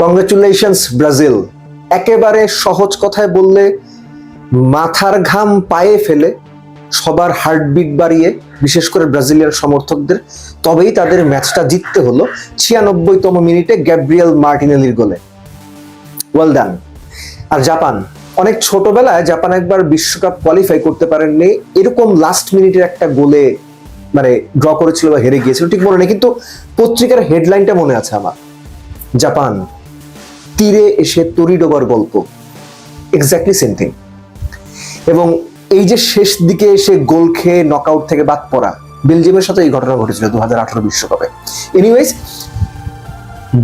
Congratulations Brazil. একেবারে সহজ কথায় বললে মাথার ঘাম পায়ে ফেলে সবার হার্টবিট বাড়িয়ে, বিশেষ করে ব্রাজিলিয়ান সমর্থকদের, তবেই তাদের ম্যাচটা জিততে হলো 96তম মিনিটে গ্যাব্রিয়েল মার্টিনেলির গোলে। Well done. আর জাপান, অনেক ছোটবেলায় জাপান একবার বিশ্বকাপ কোয়ালিফাই করতে পারেননি, এরকম লাস্ট মিনিটের একটা গোলে মানে ড্র করেছিল বা হেরে গিয়েছিল, ঠিক মনে নেই, কিন্তু পত্রিকার হেডলাইনটা মনে আছে আমার। জাপান তীরে এসে তরি ডোবার গল্প, এক্স্যাক্টলি সেম থিং। এবং এই যে শেষ দিকে এসে গোল খেয়ে নকআউট থেকে বাদ পড়া, বেলজিয়ামের সাথে এই ঘটনা ঘটেছিল 2018 বিশ্বকাপে। এনিওয়েজ,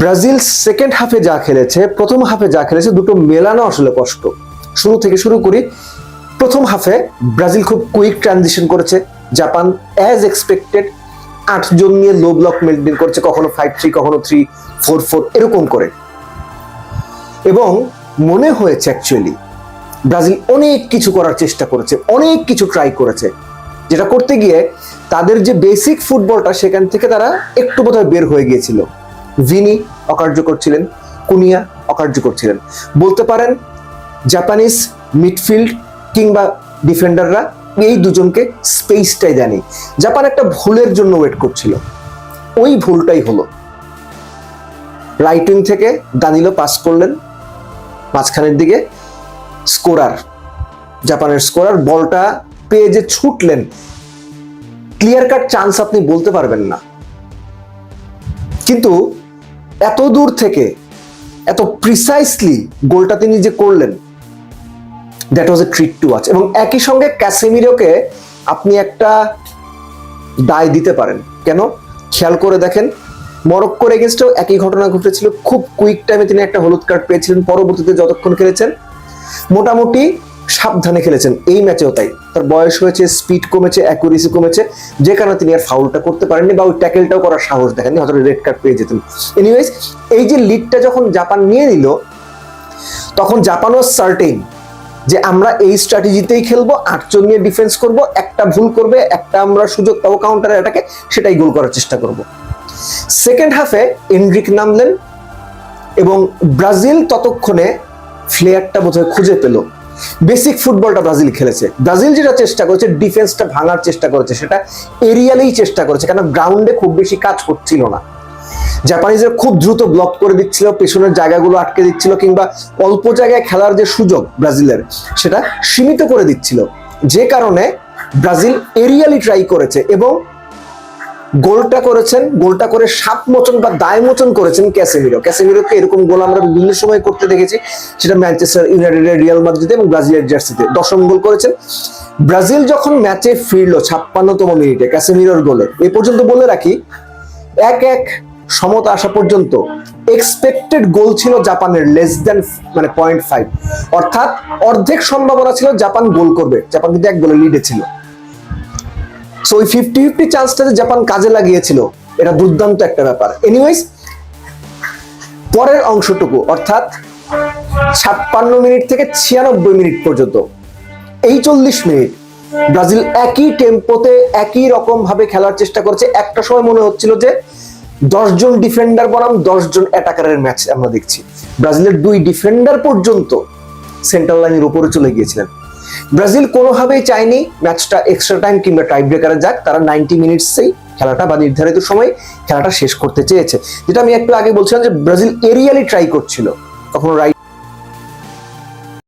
ব্রাজিল সেকেন্ড হাফে যা খেলেছে, প্রথম হাফে যা খেলেছে, দুটো মেলানো আসলে কষ্ট। শুরু থেকে শুরু করি। প্রথম হাফে ব্রাজিল খুব কুইক ট্রানজিশন করেছে, জাপান অ্যাজ এক্সপেক্টেড 8 জন নিয়ে লো ব্লক মেনটেন করছে, কখনো 5-3, কখনো 3-4-4 এরকম করে। এবং মনে হয়েছে অ্যাকচুয়ালি ব্রাজিল অনেক কিছু করার চেষ্টা করেছে, অনেক কিছু ট্রাই করেছে, যেটা করতে গিয়ে তাদের যে বেসিক ফুটবলটা সেখান থেকে তারা একটু বোধহয় বের হয়ে গিয়েছিল। ভিনি অকার্যকর ছিলেন, কুনিয়া অকার্যকর ছিলেন। বলতে পারেন জাপানিজ মিডফিল্ড কিংবা ডিফেন্ডাররা এই দুজনকে স্পেসটাই দেয়নি। জাপান একটা ভুলের জন্য ওয়েট করছিল, ওই ভুলটাই হলো। রাইট উইং থেকে দানিলো পাস করলেন মাঝখানের দিকে, স্কোরার, জাপানের স্কোরার বলটা পেয়ে যে ছুটলেন, ক্লিয়ার কাট চান্স আপনি বলতে পারবেন না, কিন্তু এত দূর থেকে এত প্রিসাইসলি গোলটা তিনি যে করলেন, that was A treat to watch. এবং একই সঙ্গে ক্যাসেমিরোকে আপনি একটা দায় দিতে পারেন। কেন? খেয়াল করে দেখেন, মরক্কোর এগেইনস্টেও একই ঘটনা ঘটেছিল। খুব কুইক টাইমে তিনি একটা হলুদ কার্ড পেয়েছিলেন, পরবর্তীতে যতক্ষণ খেলেছেন মোটামুটি সাবধানে খেলেছেন। এই ম্যাচেও তাই, তার বয়স হয়েছে, স্পিড কমেছে, অ্যাকুরেসি কমেছে, যে কারণে তিনি আর ফাউলটা করতে পারেননি বা ওই ট্যাকেলটাও করার সাহস দেখেননি, হয়তো রেড কার্ড পেয়ে যেতেন। এনিওয়েজ, এই যে লিডটা যখন জাপান নিয়ে নিল, তখন জাপানও সার্টেন যে আমরা এই স্ট্র্যাটেজিতেই খেলবো, 8 জন নিয়ে ডিফেন্স করব, একটা ভুল করবে, একটা আমরা সুযোগ পাবো কাউন্টার অ্যাটাকে, সেটাই গোল করার চেষ্টা করব। সেকেন্ড হাফে এনরিক নামলেন এবং ব্রাজিল ততক্ষণে ফ্লেয়ারটা বোধহয় খুঁজে পেল। বেসিক ফুটবলটা ব্রাজিল খেলেছে। ব্রাজিল যেটা চেষ্টা করেছে, ডিফেন্সটা ভাঙার চেষ্টা করেছে, সেটা এরিয়ালেই চেষ্টা করেছে, কারণ গ্রাউন্ডে খুব বেশি কাজ করছিল না। জাপানিজরা খুব দ্রুত ব্লক করে দিচ্ছিল, পেছনের জায়গাগুলো আটকে দিচ্ছিল, কিংবা অল্প জায়গায় খেলার যে সুযোগ ব্রাজিলের সেটা সীমিত করে দিচ্ছিল, যে কারণে ব্রাজিল এরিয়ালি ট্রাই করেছে এবং গোলটা করেছেন। গোলটা করে সাপ মোচন বা দায় মোচন করেছেন ক্যাসেমিরো। ক্যাসেমিরোকে এরকম গোল আমরা বিভিন্ন সময় করতে দেখেছি, সেটা ম্যানচেস্টার ইউনাইটেডের, রিয়াল মাদ্রিদে এবং ব্রাজিলের জার্সিতে 10ম গোল করেছেন। ব্রাজিল যখন ম্যাচে ফিরলো 56তম মিনিটে ক্যাসেমিরোর গোলে, এ পর্যন্ত বলে রাখি 1-1 সমতা আসা পর্যন্ত এক্সপেক্টেড গোল ছিল জাপানের লেস দেন 0.5, অর্থাৎ অর্ধেক সম্ভাবনা ছিল জাপান গোল করবে। জাপান কিন্তু 1 গোলে লিডে ছিল। সো ওই 50-50 চান্সটা যে জাপান কাজে লাগিয়েছিল, এটা দুর্দান্ত একটা ব্যাপার। এনিওয়েজ, পরের অংশটুকু অর্থাৎ 56 মিনিট থেকে 96 মিনিট পর্যন্ত, এই 40 মিনিট ব্রাজিল একই টেম্পোতে একই রকম ভাবে খেলার চেষ্টা করছে। একটা সময় মনে হচ্ছিল যে 10 জন ডিফেন্ডার বনাম 10 জন অ্যাটাকারের ম্যাচ আমরা দেখছি। ব্রাজিলের 2 ডিফেন্ডার পর্যন্ত সেন্ট্রাল লাইনের উপরে চলে গিয়েছিলেন। ব্রাজিল কোনোভাবেই চায়নি ম্যাচটা এক্সট্রা টাইম কিংবা টাই ব্রেকারে যাক, তারা 90 মিনিটসেই খেলাটা বা নির্ধারিত সময় খেলাটা শেষ করতে চেয়েছে। যেটা আমি একটু আগে বলছিলাম যে ব্রাজিল এরিয়ালি ট্রাই করছিল, কখনো রাইট